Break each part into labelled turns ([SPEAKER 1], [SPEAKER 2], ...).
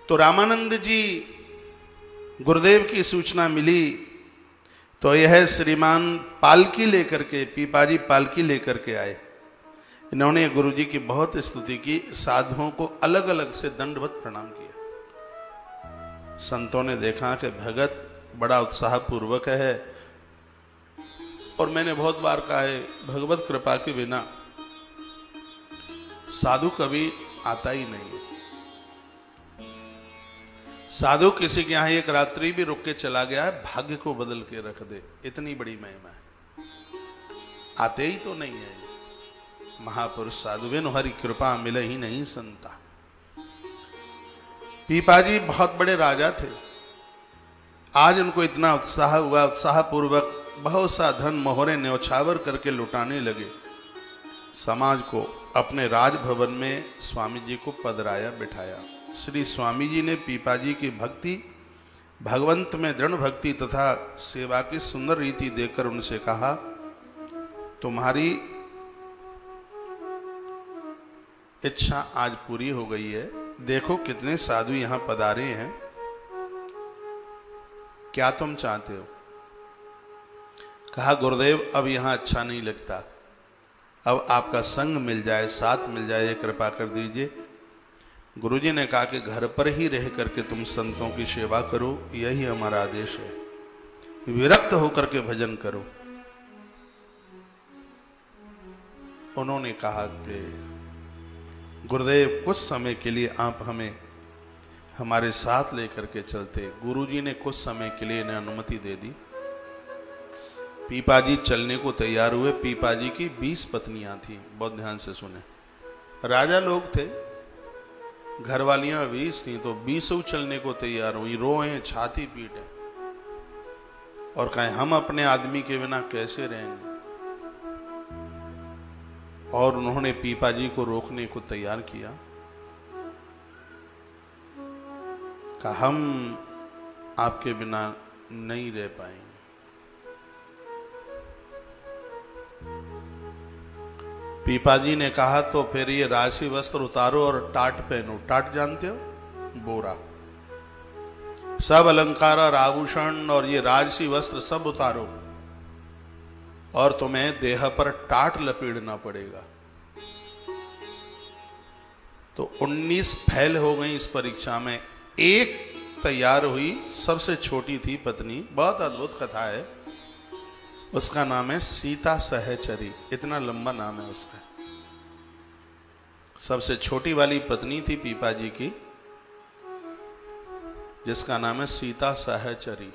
[SPEAKER 1] तो रामानंद जी गुरुदेव की सूचना मिली तो यह श्रीमान पालकी लेकर के, पीपाजी पालकी लेकर के आए। इन्होंने गुरु जी की बहुत स्तुति की, साधुओं को अलग अलग से दंडवत प्रणाम किया। संतों ने देखा कि भगत बड़ा उत्साह पूर्वक है, और मैंने बहुत बार कहा है भगवत कृपा के बिना साधु कभी आता ही नहीं है। साधु किसी के यहां एक रात्रि भी रुक के चला गया है, भाग्य को बदल के रख दे, इतनी बड़ी महिमा है। आते ही तो नहीं है महापुरुष साधु, बिन हरि कृपा मिले ही नहीं संता। पीपाजी बहुत बड़े राजा थे, आज उनको इतना उत्साह हुआ, उत्साह पूर्वक बहुत सा धन मोहरे न्यौछावर करके लुटाने लगे। समाज को अपने राजभवन में स्वामी जी को पधराया बिठाया। श्री स्वामी जी ने पीपाजी की भक्ति, भगवंत में दृढ़ भक्ति तथा सेवा की सुंदर रीति देखकर उनसे कहा, तुम्हारी इच्छा आज पूरी हो गई है। देखो कितने साधु यहां पधारे हैं, क्या तुम चाहते हो? कहा, गुरुदेव अब यहां अच्छा नहीं लगता, अब आपका संग मिल जाए, साथ मिल जाए, कृपा कर दीजिए। गुरुजी ने कहा कि घर पर ही रह करके तुम संतों की सेवा करो, यही हमारा आदेश है। विरक्त होकर के भजन करो। उन्होंने कहा कि गुरुदेव कुछ समय के लिए आप हमें हमारे साथ लेकर के चलते। गुरुजी ने कुछ समय के लिए इन्हें अनुमति दे दी। पीपाजी चलने को तैयार हुए। पीपाजी की 20 पत्नियां थी, बहुत ध्यान से सुने। राजा लोग थे, घरवालियां 20 थी, तो 20 चलने को तैयार हुई, रोए, छाती पीटे और कहें हम अपने आदमी के बिना कैसे रहेंगे। और उन्होंने पीपाजी को रोकने को तैयार किया, कहा हम आपके बिना नहीं रह पाएंगे। पीपाजी ने कहा तो फिर ये राशि वस्त्र उतारो और टाट पहनो। टाट जानते हो? बोरा। सब अलंकार और आभूषण और ये राजसी वस्त्र सब उतारो और तुम्हें देह पर टाट लपेटना पड़ेगा। तो 19 फेल हो गई इस परीक्षा में, एक तैयार हुई, सबसे छोटी थी पत्नी। बहुत अद्भुत कथा है, उसका नाम है सीता सहचरी, इतना लंबा नाम है उसका। सबसे छोटी वाली पत्नी थी पीपाजी की, जिसका नाम है सीता सहचरी।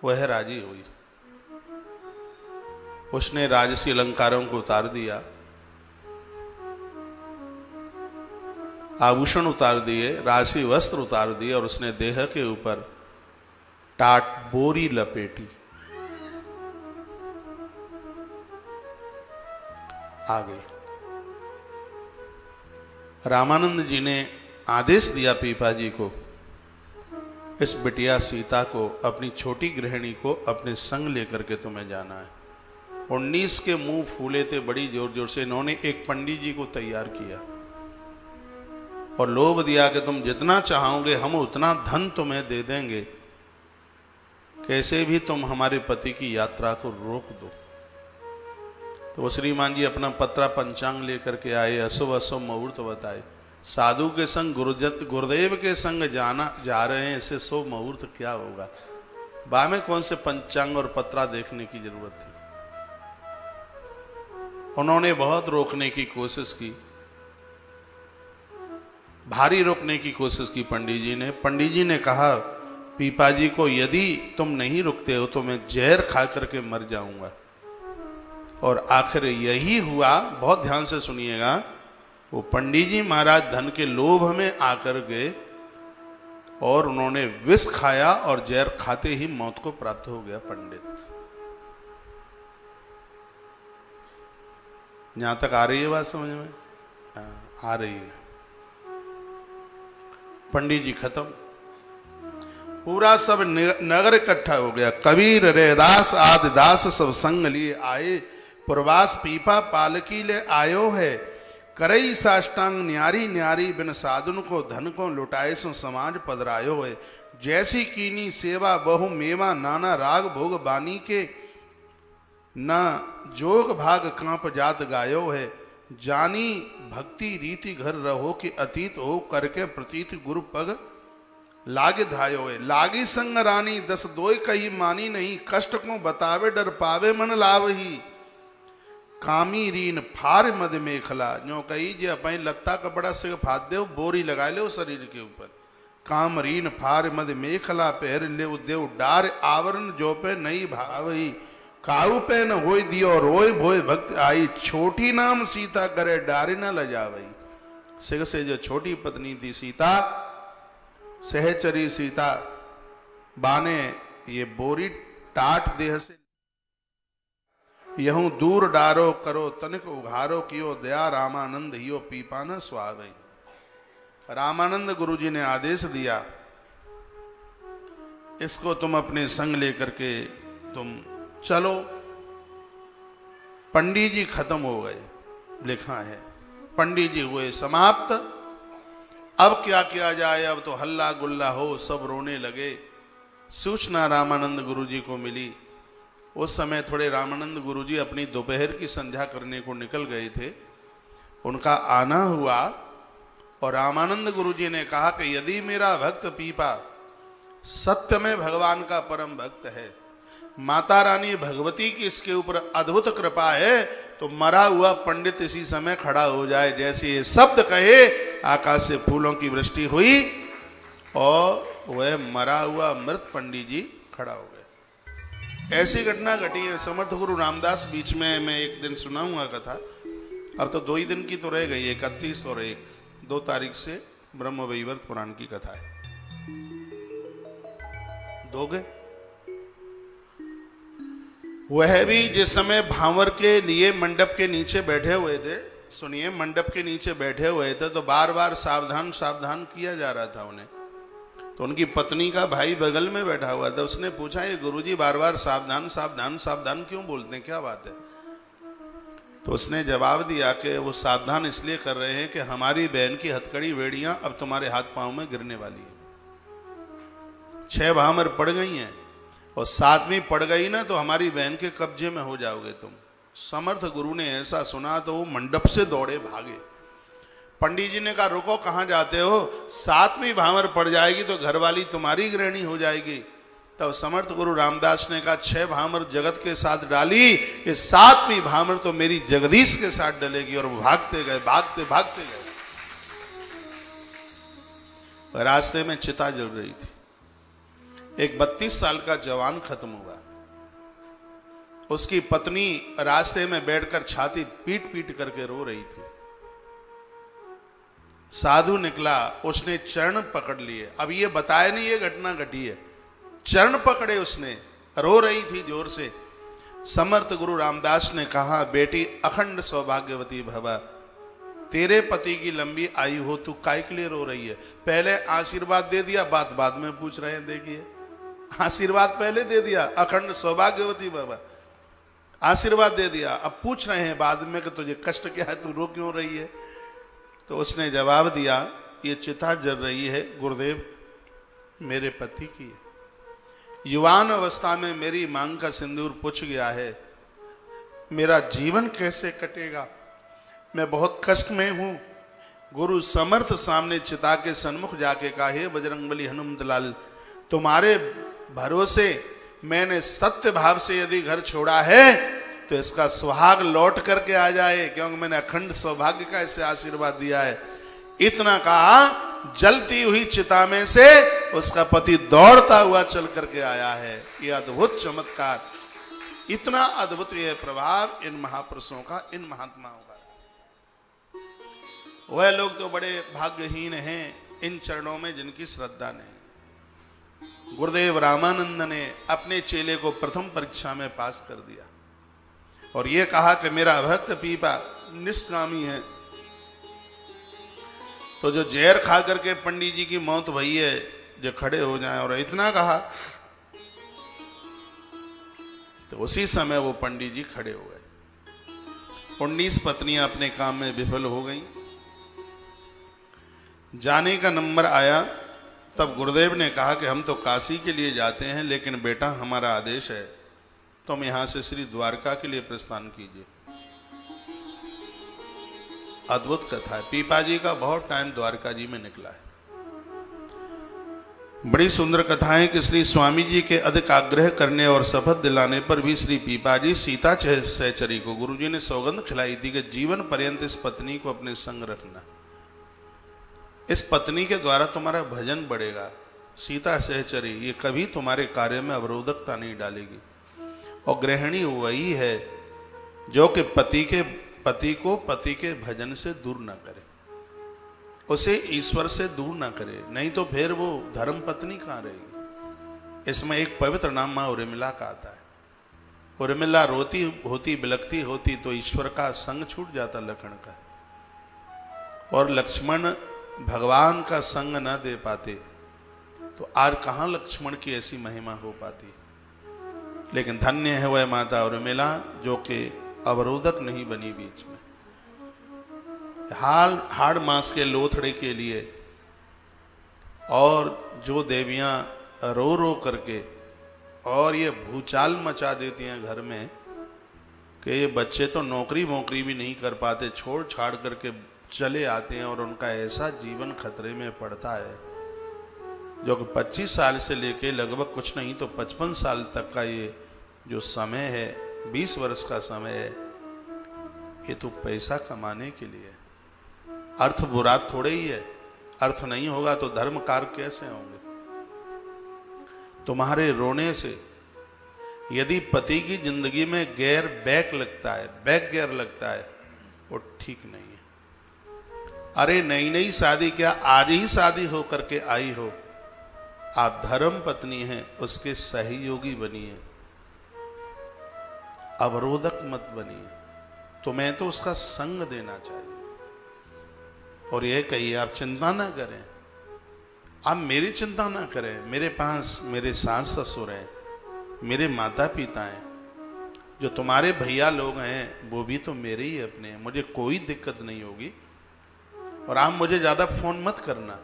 [SPEAKER 1] वह राजी हुई, उसने राजसी अलंकारों को उतार दिया, आभूषण उतार दिए, राशि वस्त्र उतार दिए और उसने देह के ऊपर टाट बोरी लपेटी। आ गई। रामानंद जी ने आदेश दिया पीपाजी को, इस बिटिया सीता को, अपनी छोटी गृहिणी को अपने संग लेकर के तुम्हें जाना है। 19 के मुंह फूले थे बड़ी जोर जोर से। इन्होंने एक पंडित जी को तैयार किया और लोभ दिया कि तुम जितना चाहोगे हम उतना धन तुम्हें दे देंगे, कैसे भी तुम हमारे पति की यात्रा को रोक दो। तो श्रीमान जी अपना पत्रा पंचांग लेकर के आए, अशुभ अशुभ मुहूर्त बताए। साधु के संग गुरुदेव के संग जा रहे हैं, इससे शुभ मुहूर्त क्या होगा? बाद में कौन से पंचांग और पत्रा देखने की जरूरत थी। उन्होंने बहुत रोकने की कोशिश की, भारी रोकने की कोशिश की पंडित जी ने। पंडित जी ने कहा पीपाजी को, यदि तुम नहीं रुकते हो तो मैं जहर खा करके मर जाऊंगा। और आखिर यही हुआ। बहुत ध्यान से सुनिएगा। वो पंडित जी महाराज धन के लोभ में आकर गए और उन्होंने विष खाया और जहर खाते ही मौत को प्राप्त हो गया पंडित। यहां तक आ रही है बात समझ में? आ रही है। पंडित जी खत्म, पूरा सब नगर इकट्ठा हो गया। कबीर रैदास आदि दास सब संग लिए आए, प्रवास पीपा पालकी ले आयो है। करई साष्टांग न्यारी न्यारी बिन साधन को धन को लुटाए सो समाज पधरायो है। जैसी कीनी सेवा बहु मेवा नाना राग भोग बानी के न जोग भाग कांप जात गायो है। जानी भक्ति रीति घर रहो कि अतीत हो करके प्रतीत गुरु पग लागे धायो है। लागी संग रानी दस दोय कही मानी नहीं कष्ट को बतावे डर पावे मन लाव ही। कामी रीन फार मद मेखला जो कही जे अपने लत्ता कपड़ा से फाद दे बोरी लगा ले शरीर के ऊपर। काम रीन फार मद मेखला पहर ले देव डार आवरण जो पे नहीं भावई। काऊ पे न होय दियो रोय भोय भक्त आई। छोटी नाम सीता करे डारे न लजावई। सिग से जो छोटी पत्नी थी सीता सहचरी सीता बाने ये बोरी टाट देह से यहूं दूर डारो करो तनिक उघारो कियो दया रामानंद हियो पीपा न स्वावई। रामानंद गुरुजी ने आदेश दिया इसको तुम अपने संग लेकर के तुम चलो। पंडित जी खत्म हो गए, लिखा है पंडित जी हुए समाप्त। अब क्या किया जाए, अब तो हल्ला गुल्ला हो, सब रोने लगे। सूचना रामानंद गुरुजी को मिली। उस समय थोड़े रामानंद गुरुजी अपनी दोपहर की संध्या करने को निकल गए थे। उनका आना हुआ और रामानंद गुरुजी ने कहा कि यदि मेरा भक्त पीपा सत्य में भगवान का परम भक्त है, माता रानी भगवती की इसके ऊपर अद्भुत कृपा है, तो मरा हुआ पंडित इसी समय खड़ा हो जाए। जैसे ये शब्द कहे आकाश से फूलों की वृष्टि हुई और वह मरा हुआ मृत पंडित जी खड़ा हो गए। ऐसी घटना घटी है। समर्थ गुरु रामदास बीच में मैं एक दिन सुनाऊंगा कथा। अब तो 2 ही दिन की तो रह गई, 31 और 2 तारीख से ब्रह्म वैवर्त पुराण की कथा है। दोगे? वह भी जिस समय भांवर के लिए मंडप के नीचे बैठे हुए थे, सुनिए, मंडप के नीचे बैठे हुए थे तो बार बार सावधान सावधान किया जा रहा था उन्हें। तो उनकी पत्नी का भाई बगल में बैठा हुआ था। उसने पूछा ये गुरुजी बार बार सावधान सावधान सावधान क्यों बोलते हैं, क्या बात है? तो उसने जवाब दिया कि वो सावधान इसलिए कर रहे हैं कि हमारी बहन की हथकड़ी वेड़ियां अब तुम्हारे हाथ पांव में गिरने वाली है। 6 भामर पड़ गई हैं और 7वीं पड़ गई ना तो हमारी बहन के कब्जे में हो जाओगे तुम। समर्थ गुरु ने ऐसा सुना तो वो मंडप से दौड़े भागे। पंडित जी ने कहा रुको, कहां जाते हो? 7वीं भामर पड़ जाएगी तो घरवाली तुम्हारी गृहिणी हो जाएगी। तब समर्थ गुरु रामदास ने कहा 6 भामर जगत के साथ डाली, ये 7वीं भामर तो मेरी जगदीश के साथ डलेगी। और वो भागते गए, भागते भागते गए। रास्ते में चिता जल रही थी। एक 32 साल का जवान खत्म हुआ। उसकी पत्नी रास्ते में बैठकर छाती पीट पीट करके रो रही थी। साधु निकला, उसने चरण पकड़ लिए। अब ये बताया नहीं ये घटना घटी है, चरण पकड़े उसने, रो रही थी जोर से। समर्थ गुरु रामदास ने कहा बेटी अखंड सौभाग्यवती भवा, तेरे पति की लंबी आयु हो, तू काय के लिए रो रही है? पहले आशीर्वाद दे दिया, बात बाद में पूछ रहे हैं। देखिए, आशीर्वाद पहले दे दिया, अखंड सौभाग्यवती भवा, आशीर्वाद दे दिया। अब पूछ रहे हैं बाद में कि तुझे कष्ट क्या है, तू रो क्यों रही है? तो उसने जवाब दिया ये चिता जल रही है गुरुदेव मेरे पति की है। युवान अवस्था में मेरी मांग का सिंदूर पुछ गया है, मेरा जीवन कैसे कटेगा? मैं बहुत कष्ट में हूं। गुरु समर्थ सामने चिता के सन्मुख जाके कहा हे बजरंगबली हनुमत लाल, तुम्हारे भरोसे मैंने सत्य भाव से यदि घर छोड़ा है तो इसका सुहाग लौट करके आ जाए, क्योंकि मैंने अखंड सौभाग्य का इसे आशीर्वाद दिया है। इतना कहा, जलती हुई चिता में से उसका पति दौड़ता हुआ चल करके आया है। ये अद्भुत चमत्कार, इतना अद्भुत यह प्रभाव इन महापुरुषों का, इन महात्माओं का। वह लोग तो बड़े भाग्यहीन हैं इन चरणों में जिनकी श्रद्धा नहीं। गुरुदेव रामानंद ने अपने चेले को प्रथम परीक्षा में पास कर दिया और यह कहा कि मेरा भक्त पीपा निष्कामी है। तो जो जहर खा करके पंडित जी की मौत भई है, जो खड़े हो जाएं, और इतना कहा तो उसी समय वो पंडित जी खड़े हो गए। 19 पत्नियां अपने काम में विफल हो गई। जाने का नंबर आया, तब गुरुदेव ने कहा कि हम तो काशी के लिए जाते हैं, लेकिन बेटा हमारा आदेश है तुम यहां से श्री द्वारका के लिए प्रस्थान कीजिए। अद्भुत कथा है। पीपाजी का बहुत टाइम द्वारका जी में निकला है। बड़ी सुंदर कथाएं कि श्री स्वामी जी के अधिक आग्रह करने और शपथ दिलाने पर भी श्री पीपाजी सीता सहचरी को गुरुजी ने सौगंध खिलाई थी कि जीवन पर्यंत इस पत्नी को अपने संग रखना। इस पत्नी के द्वारा तुम्हारा भजन बढ़ेगा। सीता सहचरी ये कभी तुम्हारे कार्य में अवरोधकता नहीं डालेगी। और गृहिणी वही है जो कि पति को पति के भजन से दूर ना करे, उसे ईश्वर से दूर ना करे, नहीं तो फिर वो धर्म पत्नी कहां रहेगी। इसमें एक पवित्र नाम मां उर्मिला का आता है। उर्मिला रोती होती बिलखती होती तो ईश्वर का संग छूट जाता लखन का, और लक्ष्मण भगवान का संग न दे पाते तो आज कहां लक्ष्मण की ऐसी महिमा हो पाती। लेकिन धन्य है वह माता उर्मिला जो कि अवरोधक नहीं बनी बीच में। हाड़ मास के लोथड़े के लिए और जो देवियां रो रो करके और ये भूचाल मचा देती हैं घर में कि ये बच्चे तो नौकरी भी नहीं कर पाते, छोड़ छाड़ करके चले आते हैं और उनका ऐसा जीवन खतरे में पड़ता है जो कि 25 साल से लेके लगभग कुछ नहीं तो 55 साल तक का ये जो समय है, 20 वर्ष का समय है, ये तो पैसा कमाने के लिए। अर्थ बुरा थोड़े ही है। अर्थ नहीं होगा तो धर्म कार्य कैसे होंगे। तुम्हारे रोने से यदि पति की जिंदगी में बैक गियर लगता है, वो ठीक नहीं है। अरे नई नई शादी क्या, आज ही शादी हो करके आई हो, आप धर्म पत्नी हैं, उसके सहयोगी बनिए, अवरोधक मत बनिए। तुम्हें तो उसका संग देना चाहिए। और यह कहिए आप चिंता ना करें, आप मेरी चिंता ना करें, मेरे पास मेरे सास ससुर हैं, मेरे माता पिता हैं, जो तुम्हारे भैया लोग हैं वो भी तो मेरे ही अपने हैं, मुझे कोई दिक्कत नहीं होगी। और आप मुझे ज्यादा फोन मत करना,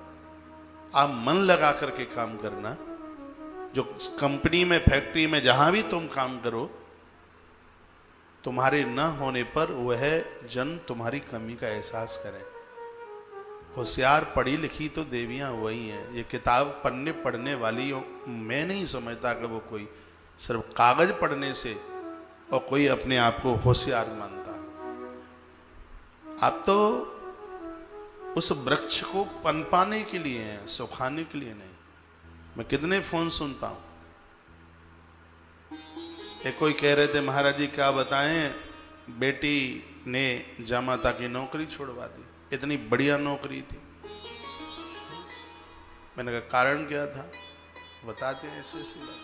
[SPEAKER 1] आप मन लगा करके काम करना। जो कंपनी में फैक्ट्री में जहां भी तुम काम करो, तुम्हारे न होने पर वह जन तुम्हारी कमी का एहसास करें। होशियार पढ़ी लिखी तो देवियां वही हैं। ये किताब पढ़ने वाली मैं नहीं समझता कि वो कोई सिर्फ कागज पढ़ने से और कोई अपने आप को होशियार मानता। आप तो उस वृक्ष को पनपाने के लिए हैं, सुखाने के लिए नहीं। मैं कितने फोन सुनता हूं। एक कोई कह रहे थे महाराज जी क्या बताएं, बेटी ने जामाता की नौकरी छोड़वा दी, इतनी बढ़िया नौकरी थी। मैंने कहा कारण क्या था, बताते हैं ऐसे बात।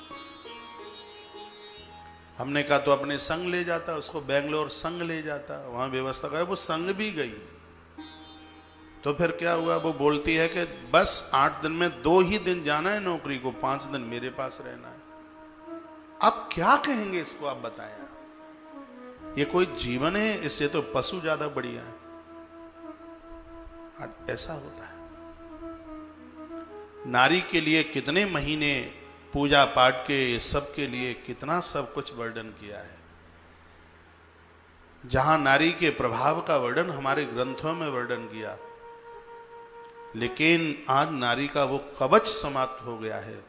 [SPEAKER 1] हमने कहा तो अपने संग ले जाता, उसको बेंगलोर संग ले जाता, वहां व्यवस्था करे। वो संग भी गई तो फिर क्या हुआ, वो बोलती है कि बस 8 दिन में 2 ही दिन जाना है नौकरी को, 5 दिन मेरे पास रहना है। आप क्या कहेंगे इसको, आप बताएं। ये कोई जीवन है, इससे तो पशु ज्यादा बढ़िया है। ऐसा होता है। नारी के लिए कितने महीने पूजा पाठ के सब के लिए कितना सब कुछ वर्णन किया है। जहां नारी के प्रभाव का वर्णन हमारे ग्रंथों में वर्णन किया, लेकिन आज नारी का वो कवच समाप्त हो गया है।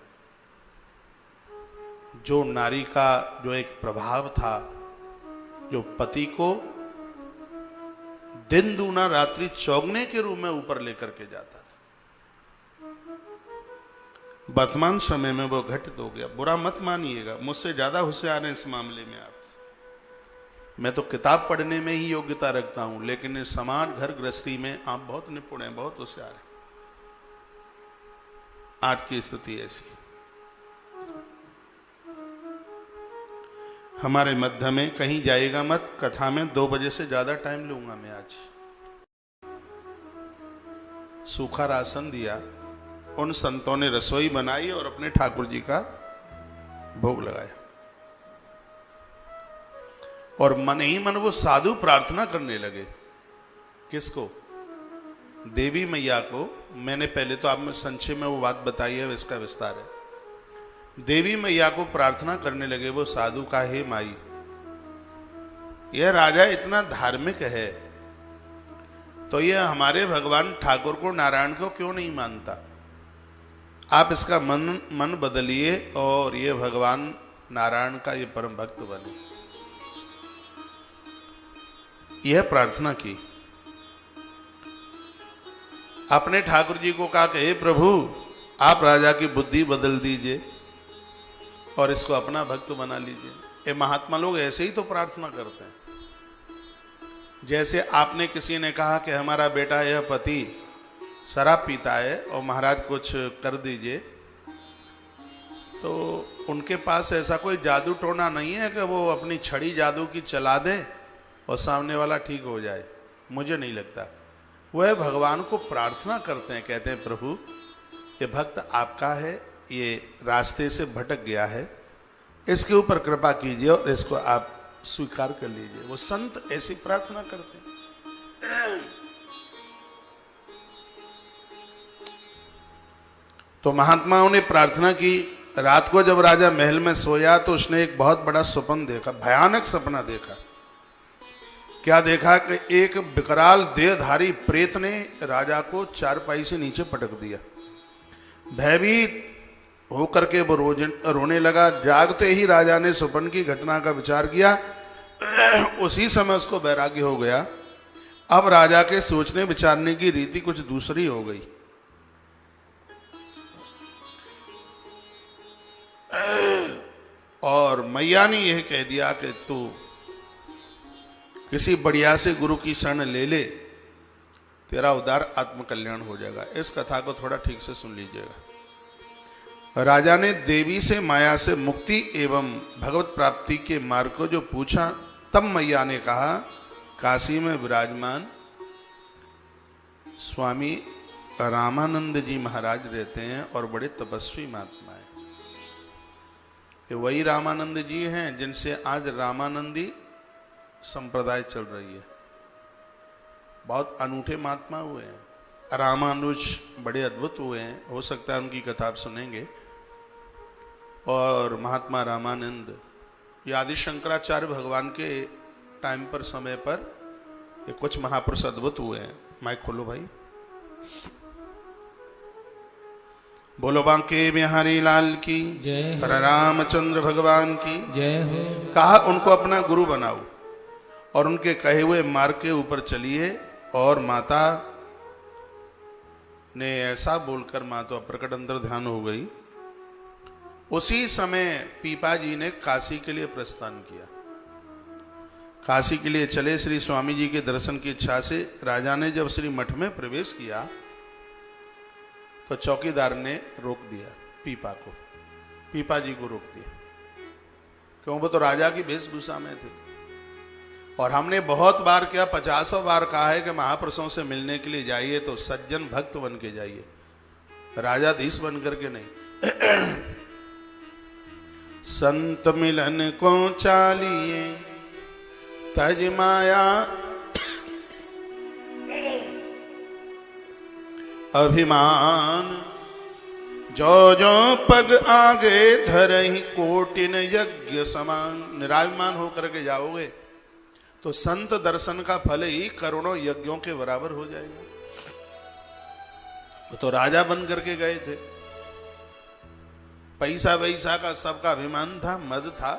[SPEAKER 1] जो नारी का जो एक प्रभाव था, जो पति को दिन दूना रात्रि चौगने के रूप में ऊपर लेकर के जाता था, वर्तमान समय में वो घटित हो गया। बुरा मत मानिएगा, मुझसे ज्यादा होशियार हैं इस मामले में आप। मैं तो किताब पढ़ने में ही योग्यता रखता हूं, लेकिन समाज घर गृहस्थी में आप बहुत निपुण हैं, बहुत होशियार हैं। आज की स्थिति ऐसी। हमारे मध्य में कहीं जाएगा मत, कथा में 2 बजे से ज्यादा टाइम लूंगा मैं आज। सूखा राशन दिया, उन संतों ने रसोई बनाई और अपने ठाकुर जी का भोग लगाया। और मन ही मन वो साधु प्रार्थना करने लगे। किसको? देवी मैया को। मैंने पहले तो आप में संक्षेप में वो बात बताई है, इसका विस्तार है। देवी मैया को प्रार्थना करने लगे वो साधु का, हे माई, यह राजा इतना धार्मिक है तो यह हमारे भगवान ठाकुर को, नारायण को क्यों नहीं मानता? आप इसका मन बदलिए और ये भगवान नारायण का ये परम भक्त बने। यह प्रार्थना की। अपने ठाकुर जी को कहा कि हे प्रभु, आप राजा की बुद्धि बदल दीजिए और इसको अपना भक्त बना लीजिए। ये महात्मा लोग ऐसे ही तो प्रार्थना करते हैं। जैसे आपने किसी ने कहा कि हमारा बेटा यह पति शराब पीता है और महाराज कुछ कर दीजिए, तो उनके पास ऐसा कोई जादू टोना नहीं है कि वो अपनी छड़ी जादू की चला दे और सामने वाला ठीक हो जाए। मुझे नहीं लगता। वह भगवान को प्रार्थना करते हैं, कहते हैं प्रभु ये भक्त आपका है, ये रास्ते से भटक गया है, इसके ऊपर कृपा कीजिए और इसको आप स्वीकार कर लीजिए। वो संत ऐसी प्रार्थना करते हैं। तो महात्माओं ने प्रार्थना की। रात को जब राजा महल में सोया तो उसने एक बहुत बड़ा स्वप्न देखा, भयानक सपना देखा। क्या देखा कि एक विकराल देहधारी प्रेत ने राजा को चारपाई से नीचे पटक दिया। भयभीत होकर के वो रोने लगा। जागते ही राजा ने स्वप्न की घटना का विचार किया। उसी समय उसको वैराग्य हो गया। अब राजा के सोचने विचारने की रीति कुछ दूसरी हो गई। और मैया ने यह कह दिया कि तू किसी बढ़िया से गुरु की शरण ले ले, तेरा उदार आत्मकल्याण हो जाएगा। इस कथा को थोड़ा ठीक से सुन लीजिएगा। राजा ने देवी से, माया से मुक्ति एवं भगवत प्राप्ति के मार्ग को जो पूछा, तब मैया ने कहा काशी में विराजमान स्वामी रामानंद जी महाराज रहते हैं और बड़े तपस्वी महात्मा हैं। ये वही रामानंद जी हैं जिनसे आज रामानंदी संप्रदाय चल रही है। बहुत अनूठे महात्मा हुए हैं। रामानुज बड़े अद्भुत हुए हैं। हो सकता है उनकी कथा आप सुनेंगे। और महात्मा रामानंद, ये आदि शंकराचार्य भगवान के टाइम पर, समय पर ये कुछ महापुरुष अद्भुत हुए हैं। माइक खोलो भाई। बोलो बांके बिहारी लाल की जय, रामचंद्र भगवान की जय हो। कहा उनको अपना गुरु बनाओ और उनके कहे हुए मार्ग के ऊपर चलिए। और माता ने ऐसा बोलकर माता प्रकट अंदर ध्यान हो गई। उसी समय पीपा जी ने काशी के लिए प्रस्थान किया। काशी के लिए चले। श्री स्वामी जी के दर्शन की इच्छा से राजा ने जब श्री मठ में प्रवेश किया तो चौकीदार ने रोक दिया पीपा को, पीपा जी को रोक दिया, क्यों? वो तो राजा की वेशभूषा में थे। और हमने बहुत बार क्या, 50 बार कहा है कि महापुरुषों से मिलने के लिए जाइए तो सज्जन भक्त बन के जाइए, राजाधीश बन करके नहीं। संत मिलन को चालिए तज माया अभिमान, जो जो पग आगे धरहि कोटिन यज्ञ समान। निराभिमान होकर के जाओगे तो संत दर्शन का फल ही करोड़ों यज्ञों के बराबर हो जाएगा। वो तो राजा बन करके गए थे। पैसा वैसा का सबका अभिमान था, मद था।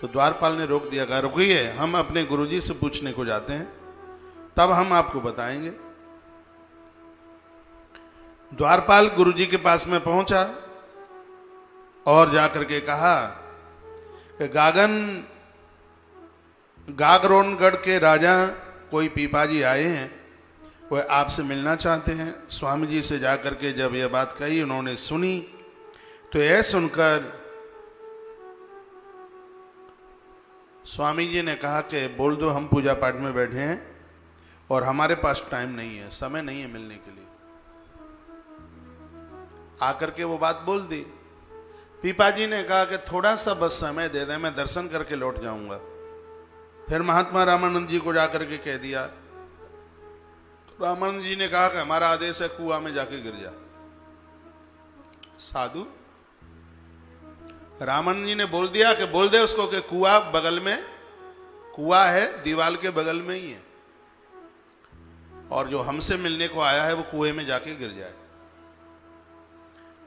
[SPEAKER 1] तो द्वारपाल ने रोक दिया, कहा रुकिए, हम अपने गुरुजी से पूछने को जाते हैं, तब हम आपको बताएंगे। द्वारपाल गुरुजी के पास में पहुंचा और जाकर के कहा कि गागरोनगढ़ के राजा कोई पीपाजी आए हैं, वह आपसे मिलना चाहते हैं। स्वामी जी से जाकर के जब यह बात कही, उन्होंने सुनी तो यह सुनकर स्वामी जी ने कहा कि बोल दो, हम पूजा पाठ में बैठे हैं और हमारे पास टाइम नहीं है, समय नहीं है मिलने के लिए। आकर के वो बात बोल दी। पीपा जी ने कहा कि थोड़ा सा बस समय दे दे, मैं दर्शन करके लौट जाऊंगा। फिर महात्मा रामानंद जी को जाकर के कह दिया। रामानंद जी ने कहा कि हमारा आदेश है, कुआं में जाके गिर जा। साधु रामानंद जी ने बोल दिया कि बोल दे उसको कि कुआं बगल में, कुआं है दीवार के बगल में ही है, और जो हमसे मिलने को आया है वो कुएं में जाके गिर जाए।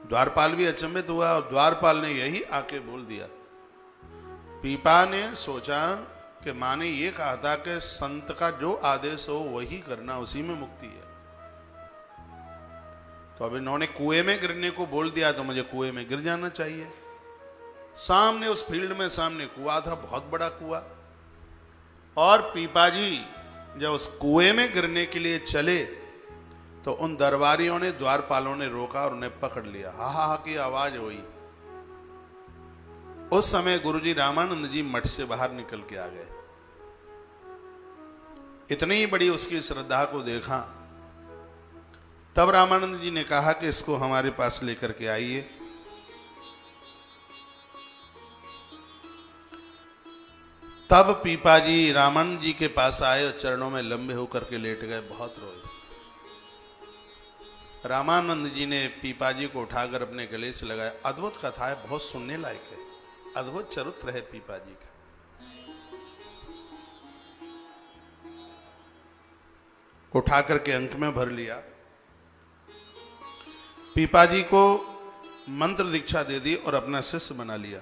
[SPEAKER 1] द्वारपाल भी अचंभित हुआ और द्वारपाल ने यही आके बोल दिया। पीपा ने सोचा कि मां ने ये कहा था कि संत का जो आदेश हो वही करना, उसी में मुक्ति है। तो अब इन्होंने कुएं में गिरने को बोल दिया तो मुझे कुएं में गिर जाना चाहिए। सामने उस फील्ड में सामने कुआं था, बहुत बड़ा कुआं, और पीपा जी जब उस कुएं में गिरने के लिए चले तो उन दरबारियों ने, द्वारपालों ने रोका और उन्हें पकड़ लिया। हा हा हा की आवाज हुई। उस समय गुरुजी रामानंद जी मठ से बाहर निकल के आ गए। इतनी बड़ी उसकी श्रद्धा को देखा, तब रामानंद जी ने कहा कि इसको हमारे पास लेकर के आइए। तब पीपा जी रामानंद जी के पास आए और चरणों में लंबे होकर के लेट गए, बहुत रोए। रामानंद जी ने पीपा जी को उठाकर अपने गले से लगाया। अद्भुत कथा है, बहुत सुनने लायक है, अद्भुत चरित्र है पीपा जी का। उठा करके अंक में भर लिया। पीपा जी को मंत्र दीक्षा दे दी और अपना शिष्य बना लिया।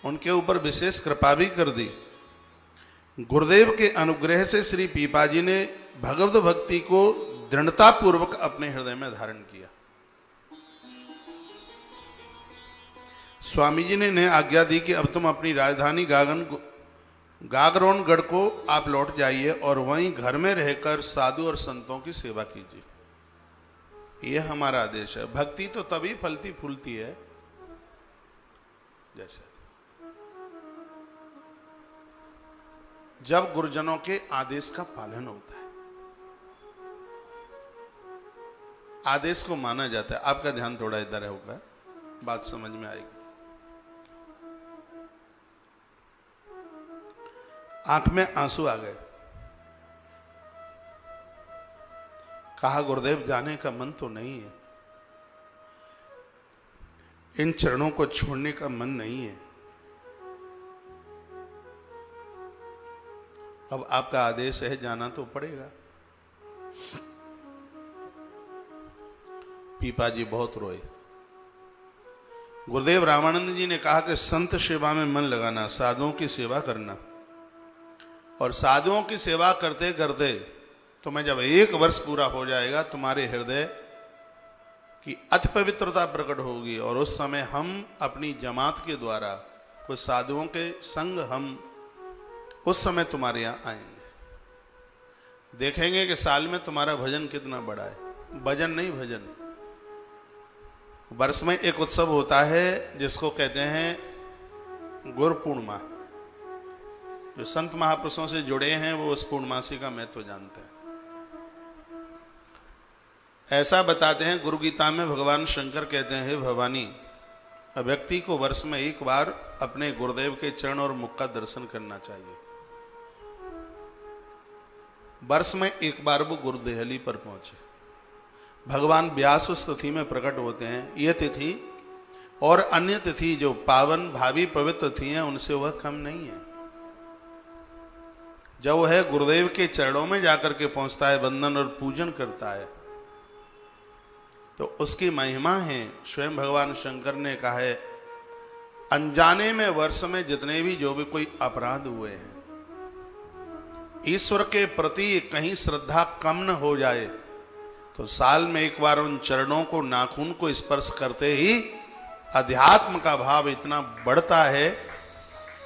[SPEAKER 1] उनके ऊपर विशेष कृपा भी कर दी। गुरुदेव के अनुग्रह से श्री पीपा जी ने भगवत भक्ति को दृढ़ता पूर्वक अपने हृदय में धारण किया। स्वामी जी ने इन्हें आज्ञा दी कि अब तुम अपनी राजधानी गागरोनगढ़ को आप लौट जाइए और वहीं घर में रहकर साधु और संतों की सेवा कीजिए। यह हमारा आदेश है। भक्ति तो तभी फलती फूलती है जैसे जब गुरुजनों के आदेश का पालन होता है, आदेश को माना जाता है। आपका ध्यान थोड़ा इधर होगा, बात समझ में आएगी। आंख में आंसू आ गए। कहा गुरुदेव जाने का मन तो नहीं है, इन चरणों को छोड़ने का मन नहीं है। अब आपका आदेश है, जाना तो पड़ेगा। पीपा जी बहुत रोए। गुरुदेव रामानंद जी ने कहा कि संत सेवा में मन लगाना, साधुओं की सेवा करना, और साधुओं की सेवा करते करते तुम्हें जब 1 वर्ष पूरा हो जाएगा, तुम्हारे हृदय की अति पवित्रता प्रकट होगी, और उस समय हम अपनी जमात के द्वारा कुछ साधुओं के संग हम उस समय तुम्हारे यहां आएंगे। देखेंगे कि साल में तुम्हारा भजन कितना बड़ा है। भजन नहीं, भजन। वर्ष में एक उत्सव होता है जिसको कहते हैं गुरु पूर्णिमा। जो संत महापुरुषों से जुड़े हैं वो उस पूर्णमासी का महत्व जानते हैं। ऐसा बताते हैं, गुरु गीता में भगवान शंकर कहते हैं, हे भवानी, व्यक्ति को वर्ष में 1 बार अपने गुरुदेव के चरण और मुख का दर्शन करना चाहिए। वर्ष में 1 बार वो गुरुदेहली पर पहुंचे। भगवान व्यास उस तिथि में प्रकट होते हैं। यह तिथि और अन्य तिथि जो पावन भावी पवित्र तिथि हैं उनसे वह कम नहीं है। जब वह गुरुदेव के चरणों में जाकर के पहुंचता है, वंदन और पूजन करता है, तो उसकी महिमा है। स्वयं भगवान शंकर ने कहा है, अनजाने में वर्ष में जितने भी जो भी कोई अपराध हुए हैं, ईश्वर के प्रति कहीं श्रद्धा कम न हो जाए तो साल में 1 बार उन चरणों को, नाखून को स्पर्श करते ही अध्यात्म का भाव इतना बढ़ता है,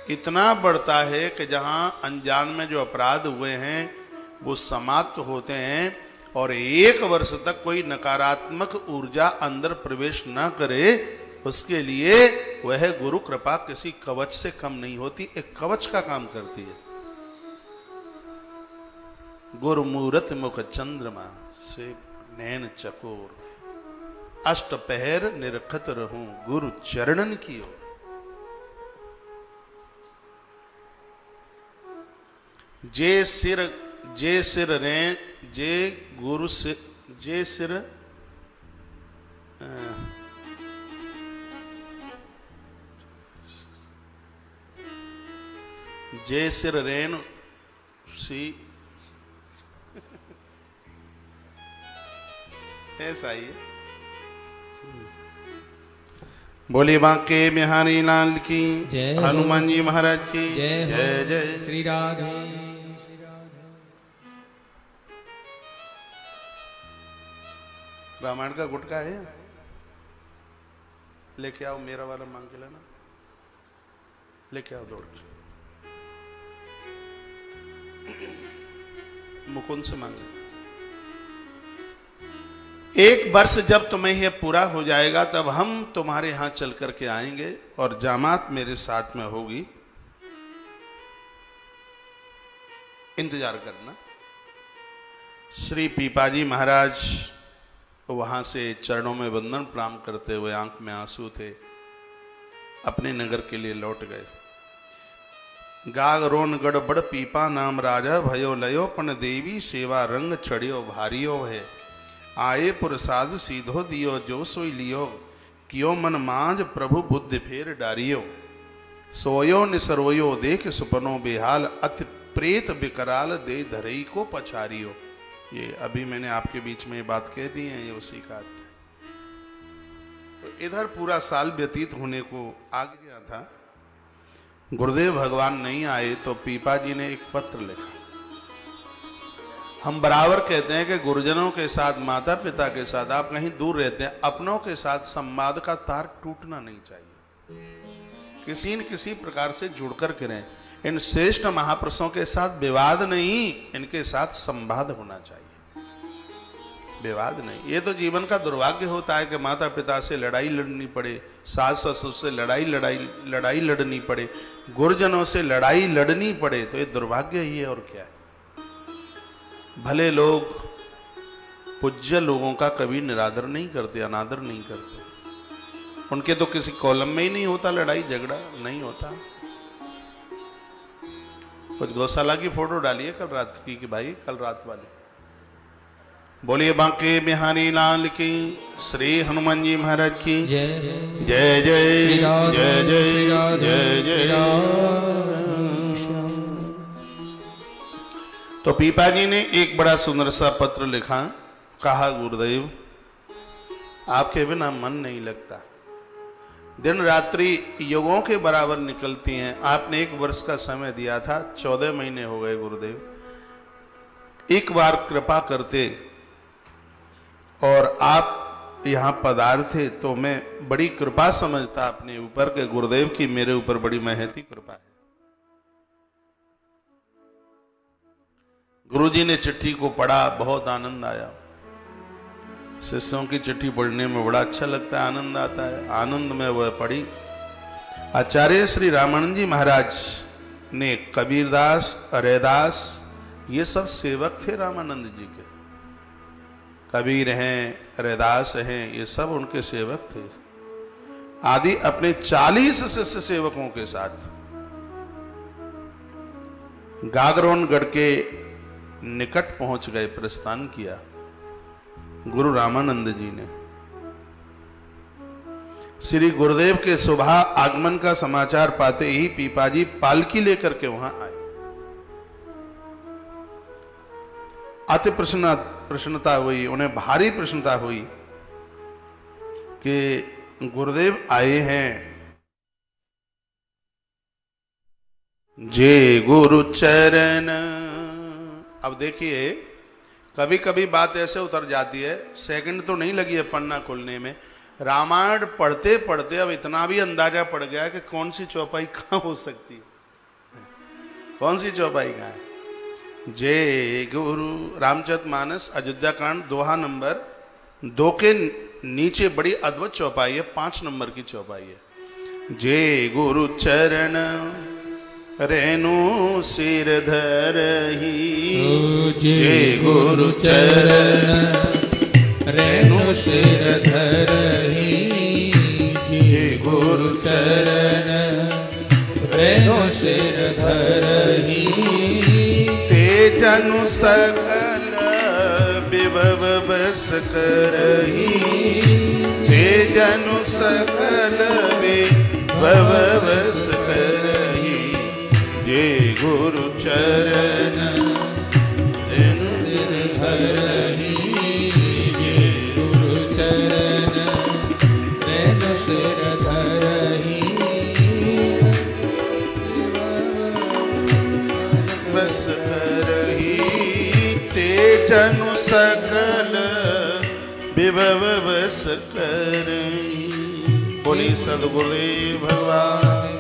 [SPEAKER 1] इतना बढ़ता है कि जहां अनजान में जो अपराध हुए हैं वो समाप्त होते हैं, और 1 वर्ष तक कोई नकारात्मक ऊर्जा अंदर प्रवेश न करे, उसके लिए वह गुरु कृपा किसी कवच से कम नहीं होती, एक कवच का काम करती है। गुरु मूरत मुख चंद्रमा से नैन चकोर, अष्ट पहर निरखत रहूं गुरु चरणन की ओर। जे सिर रे जे गुरु से जे सिर जे सिर रेन सी ऐसा ही है। बोलिए बांके बिहारी लाल की, हनुमान जी महाराज की जय जय।
[SPEAKER 2] श्री राधे।
[SPEAKER 1] रामायण का गुटका है, लेके आओ, मेरा वाला मांग के लेना, लेके आओ दौड़ के, मुकुंद से मांग। एक वर्ष जब तुम्हें यह पूरा हो जाएगा तब हम तुम्हारे यहां चल करके आएंगे और जामात मेरे साथ में होगी, इंतजार करना। श्री पीपाजी महाराज वहां से चरणों में वंदन प्रणाम करते हुए आंख में आंसू थे, अपने नगर के लिए लौट गए। गाग रोन गड़बड़ पीपा नाम राजा भयो लयो पन देवी सेवा रंग चढ़ियो भारियो है। आए पुर साधु सीधो दियो जो सोई लियो, कियो मन मांझ प्रभु बुद्धि फेर डारियो। सोयो निसरोयो देख सुपनो बेहाल, अति प्रेत बिकराल दे धरई को पछारियो। ये अभी मैंने आपके बीच में बात कह दी है, ये उसी का। तो इधर पूरा साल व्यतीत होने को आ गया था, गुरुदेव भगवान नहीं आए तो पीपा जी ने एक पत्र लिखा। हम बराबर कहते हैं कि गुरुजनों के साथ, माता पिता के साथ आप कहीं दूर रहते हैं, अपनों के साथ संवाद का तार टूटना नहीं चाहिए, किसी न किसी प्रकार से जुड़कर के रहें। इन श्रेष्ठ महापुरुषों के साथ विवाद नहीं, इनके साथ संवाद होना चाहिए, विवाद नहीं। ये तो जीवन का दुर्भाग्य होता है कि माता पिता से लड़ाई लड़नी पड़े, सास ससुर से लड़ाई लड़नी पड़े, गुरुजनों से लड़ाई लड़नी पड़े, तो ये दुर्भाग्य ही है और क्या है। भले लोग पूज्य लोगों का कभी निरादर नहीं करते, अनादर नहीं करते, उनके तो किसी कॉलम में ही नहीं होता, लड़ाई झगड़ा नहीं होता। कुछ गौशाला की फोटो डालिए कल रात की, कि भाई कल रात वाली। बोलिए बांके बिहारी लाल की, श्री हनुमान जी महाराज की जय जय जय जय जय जय जय। तो पीपा जी ने एक बड़ा सुंदर सा पत्र लिखा, कहा गुरुदेव आपके बिना मन नहीं लगता, दिन रात्रि युगों के बराबर निकलती हैं। आपने 1 वर्ष का समय दिया था, 14 महीने हो गए गुरुदेव, एक बार कृपा करते और आप यहां पधारते तो मैं बड़ी कृपा समझता अपने ऊपर के गुरुदेव की मेरे ऊपर बड़ी महती कृपा है। गुरुजी ने चिट्ठी को पढ़ा, बहुत आनंद आया। शिष्यों की चिट्ठी पढ़ने में बड़ा अच्छा लगता है, आनंद आता है। आनंद में वह पढ़ी। आचार्य श्री रामानंद जी महाराज ने, कबीरदास, रैदास, ये सब सेवक थे रामानंद जी के। कबीर हैं, रैदास हैं, ये सब उनके सेवक थे। आदि अपने 40 शिष्य सेवकों के साथ गागरोनगढ़ के निकट पहुंच गए, प्रस्थान किया गुरु रामानंद जी ने। श्री गुरुदेव के सुबह आगमन का समाचार पाते ही पीपाजी पालकी लेकर के वहां आए। अति प्रसन्नता हुई, उन्हें भारी प्रसन्नता हुई कि गुरुदेव आए हैं। जय गुरु चरण। अब देखिए, कभी कभी बात ऐसे उतर जाती है, सेकंड तो नहीं लगी है पन्ना खोलने में, रामायण पढ़ते पढ़ते अब इतना भी अंदाजा पड़ गया कि कौन सी चौपाई कहां हो सकती है, कौन सी चौपाई कहां है। जय गुरु। रामचरितमानस अयोध्या कांड दोहा नंबर 2 के नीचे बड़ी अद्भुत चौपाई है, 5 नंबर की चौपाई है। जय गुरु चरण रेणु सिर धरही, जय गुरु चरण
[SPEAKER 2] रेणु सिर धरही,
[SPEAKER 1] जय गुरु
[SPEAKER 2] चरण रेणु सिर धरही।
[SPEAKER 1] जनु सकल विभव बस करही, ते जनु सकल विभव बस करही, जे गुरु चरण
[SPEAKER 2] धरही, जे गुरु चरण रेणु सिर धरही,
[SPEAKER 1] बस करही, ते जनु सकल विभव बस करही। बोली सद्गुरुदेव भगवान।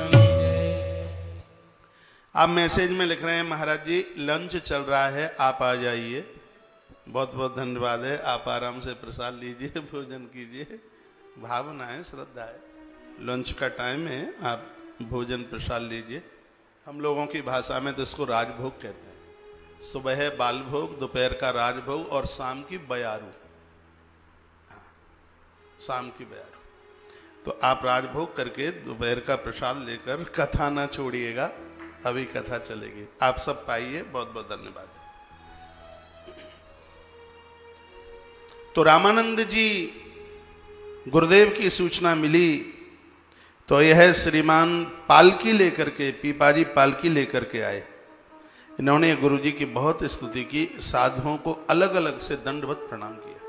[SPEAKER 1] आप मैसेज में लिख रहे हैं महाराज जी लंच चल रहा है, आप आ जाइए। बहुत बहुत धन्यवाद है। आप आराम से प्रसाद लीजिए, भोजन कीजिए। भावना है, श्रद्धा है। लंच का टाइम है, आप भोजन प्रसाद लीजिए। हम लोगों की भाषा में तो इसको राजभोग कहते हैं। सुबह है बाल भोग, दोपहर का राजभोग और शाम की बयारू। हाँ, शाम की बयारू। तो आप राजभोग करके दोपहर का प्रसाद लेकर कथा ना छोड़िएगा, अभी कथा चलेगी। आप सब पाइए। बहुत बहुत धन्यवाद। तो रामानंद जी गुरुदेव की सूचना मिली तो यह श्रीमान पालकी लेकर के, पीपाजी पालकी लेकर के आए। इन्होंने गुरुजी की बहुत स्तुति की, साधुओं को अलग अलग से दंडवत प्रणाम किया।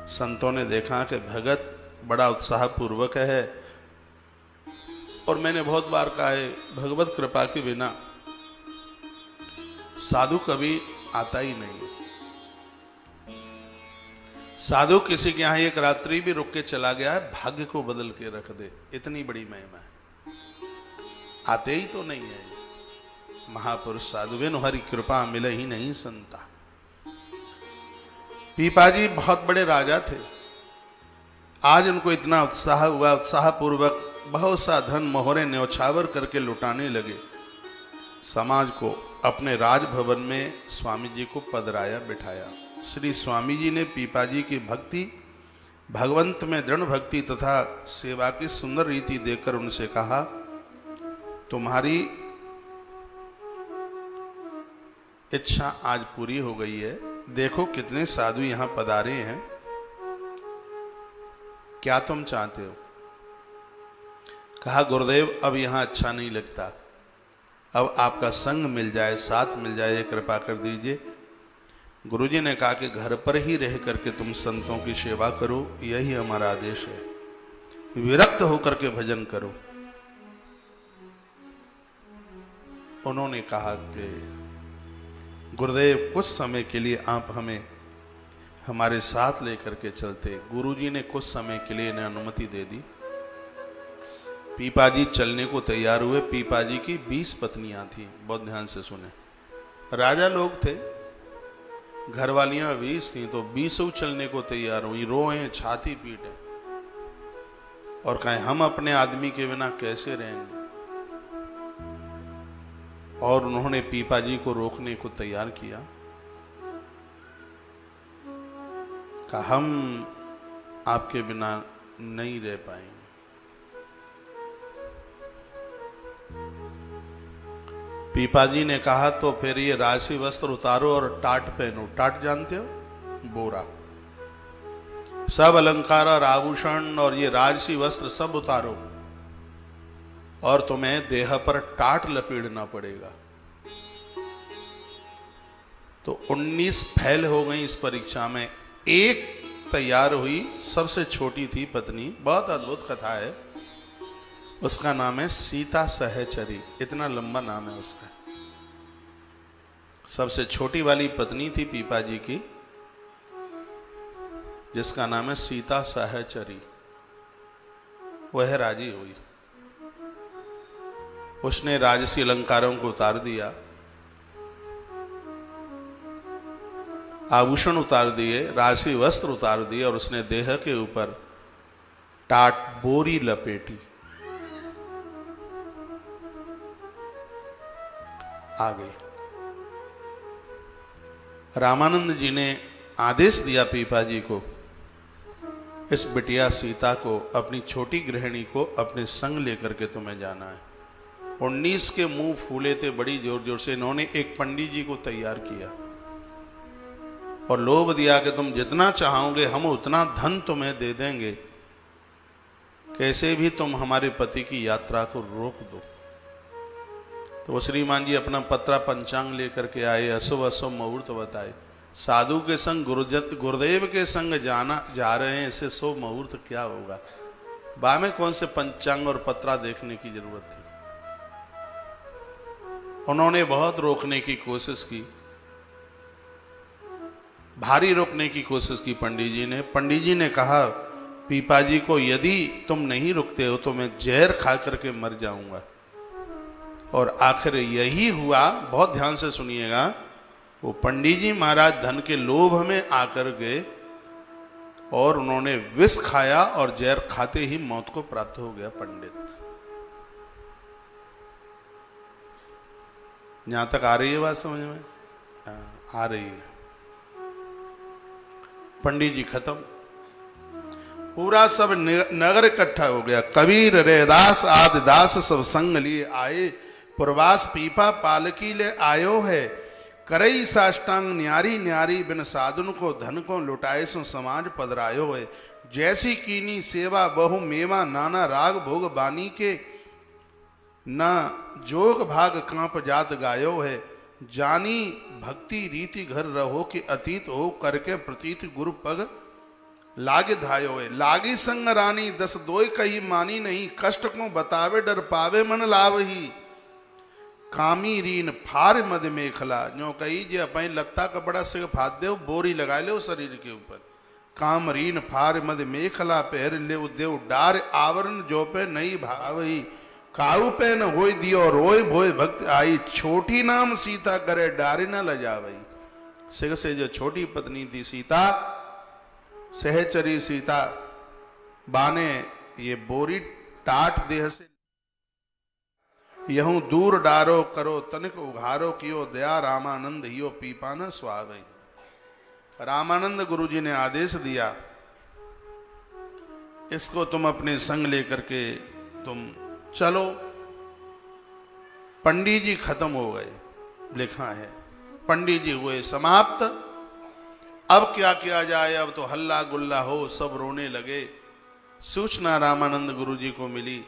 [SPEAKER 1] संतों ने देखा कि भगत बड़ा उत्साह पूर्वक है, और मैंने बहुत बार कहा है भगवत कृपा के बिना साधु कभी आता ही नहीं है। साधु किसी के यहां एक रात्रि भी रुक के चला गया है, भाग्य को बदल के रख दे, इतनी बड़ी महिमा है। आते ही तो नहीं है महापुरुष साधु, बिन हरि कृपा मिले ही नहीं संता। पीपाजी बहुत बड़े राजा थे। आज उनको इतना उत्साह हुआ, उत्साह पूर्वक बहुत सा धन मोहरे न्यौछावर करके लुटाने लगे। समाज को अपने राजभवन में स्वामी जी को पधराया, बिठाया। श्री स्वामी जी ने पीपाजी की भक्ति, भगवंत में दृढ़ भक्ति तथा सेवा की सुंदर रीति देखकर उनसे कहा, तुम्हारी इच्छा आज पूरी हो गई है। देखो कितने साधु यहां पधारे हैं, क्या तुम चाहते हो? कहा गुरुदेव अब यहां अच्छा नहीं लगता, अब आपका संग मिल जाए, साथ मिल जाए, कृपा कर दीजिए। गुरुजी ने कहा कि घर पर ही रह करके तुम संतों की सेवा करो, यही हमारा आदेश है। विरक्त होकर के भजन करो। उन्होंने कहा कि गुरुदेव कुछ समय के लिए आप हमें हमारे साथ लेकर के चलते। गुरुजी ने कुछ समय के लिए इन्हें अनुमति दे दी। पीपाजी चलने को तैयार हुए। पीपाजी की 20 पत्नियां थी। बहुत ध्यान से सुने, राजा लोग थे, घरवालियां 20 थी, तो 20 चलने को तैयार हुई। रोए, छाती पीटे और कहें हम अपने आदमी के बिना कैसे रहेंगे। और उन्होंने पीपाजी को रोकने को तैयार किया। कहा हम आपके बिना नहीं रह पाएंगे। पीपाजी ने कहा तो फिर ये राशि वस्त्र उतारो और टाट पहनो। टाट जानते हो? बोरा। सब अलंकार और आभूषण और ये राजसी वस्त्र सब उतारो और तुम्हें देह पर टाट लपेटना पड़ेगा। तो 19 फेल हो गई इस परीक्षा में। एक तैयार हुई, सबसे छोटी थी पत्नी। बहुत अद्भुत कथा है। उसका नाम है सीता सहचरी। इतना लंबा नाम है उसका। सबसे छोटी वाली पत्नी थी पीपाजी की, जिसका नाम है सीता सहचरी। वह राजी हुई। उसने राजसी अलंकारों को उतार दिया, आभूषण उतार दिए, राजसी वस्त्र उतार दिए और उसने देह के ऊपर टाट बोरी लपेटी। आ गई। रामानंद जी ने आदेश दिया पीपाजी को, इस बिटिया सीता को, अपनी छोटी गृहिणी को अपने संग लेकर के तुम्हें जाना है। 19 के मुंह फूले थे बड़ी जोर जोर से। इन्होंने एक पंडित जी को तैयार किया और लोभ दिया कि तुम जितना चाहोगे हम उतना धन तुम्हें दे देंगे, कैसे भी तुम हमारे पति की यात्रा को रोक दो। तो वो श्रीमान जी अपना पत्रा पंचांग लेकर के आए, अशुभ अशुभ मुहूर्त बताए। साधु के संग गुरुदेव के संग जा रहे हैं, इससे शुभ मुहूर्त क्या होगा। बा में कौन से पंचांग और पत्रा देखने की जरूरत थी। उन्होंने बहुत रोकने की कोशिश की, भारी रोकने की कोशिश की पंडित जी ने। पंडित जी ने कहा पीपा जी को, यदि तुम नहीं रुकते हो तो मैं जहर खा करके मर जाऊंगा। और आखिर यही हुआ। बहुत ध्यान से सुनिएगा। वो पंडित जी महाराज धन के लोभ में आकर गए और उन्होंने विष खाया और जहर खाते ही मौत को प्राप्त हो गया पंडित। यहां तक आ रही है बात समझ में? आ रही है। पंडित जी खत्म, पूरा सब नगर इकट्ठा हो गया। कबीर रैदास आदि दास सब संग लिए आए, पुरवास पीपा पालकी ले आयो है। करई साष्टांग न्यारी न्यारी, बिन साधुन को धन को लुटाए सो समाज पधरायो है। जैसी कीनी सेवा बहु मेवा, नाना राग भोग बानी के, न जोग भाग कांप जात गायो है। जानी भक्ति रीति घर रहो कि अतीत हो, करके प्रतीत गुरु पग लागे धायो है। लागी संग रानी दस दोय कही मानी नहीं, कष्ट को बतावे डर पावे मन लाव ही। कामी रीन फार मद मेखला, जो कही जे अपने लत्ता कपड़ा से फाद दे, बोरी लगा ले शरीर के ऊपर। काम रीन फार मद मेखला, पहर ले देव डार आवरण, जो पे नहीं भावही। काऊ पे न होय दियो रोय भोय भक्त आई, छोटी नाम सीता करे डारे न लजावई। सिंह से जो छोटी पत्नी थी सीता, सहचरी सीता, बाने ये बोरी टाट देह से यहूं दूर डारो, करो तनिक उघारो, कियो दया रामानंद हियो पीपा न स्वावई। रामानंद गुरुजी ने आदेश दिया, इसको तुम अपने संग लेकर के तुम चलो। पंडित जी खत्म हो गए, लिखा है पंडित जी हुए समाप्त। अब क्या किया जाए, अब तो हल्ला गुल्ला हो, सब रोने लगे। सूचना रामानंद गुरुजी को मिली।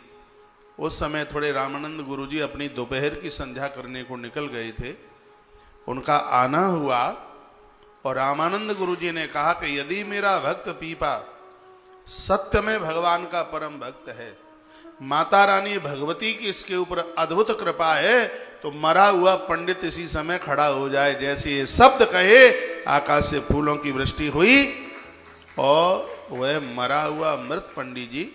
[SPEAKER 1] उस समय थोड़े रामानंद गुरुजी अपनी दोपहर की संध्या करने को निकल गए थे। उनका आना हुआ और रामानंद गुरुजी ने कहा कि यदि मेरा भक्त पीपा सत्य में भगवान का परम भक्त है, माता रानी भगवती की इसके ऊपर अद्भुत कृपा है, तो मरा हुआ पंडित इसी समय खड़ा हो जाए। जैसे ये शब्द कहे, आकाश से फूलों की वृष्टि हुई और वह मरा हुआ मृत पंडित जी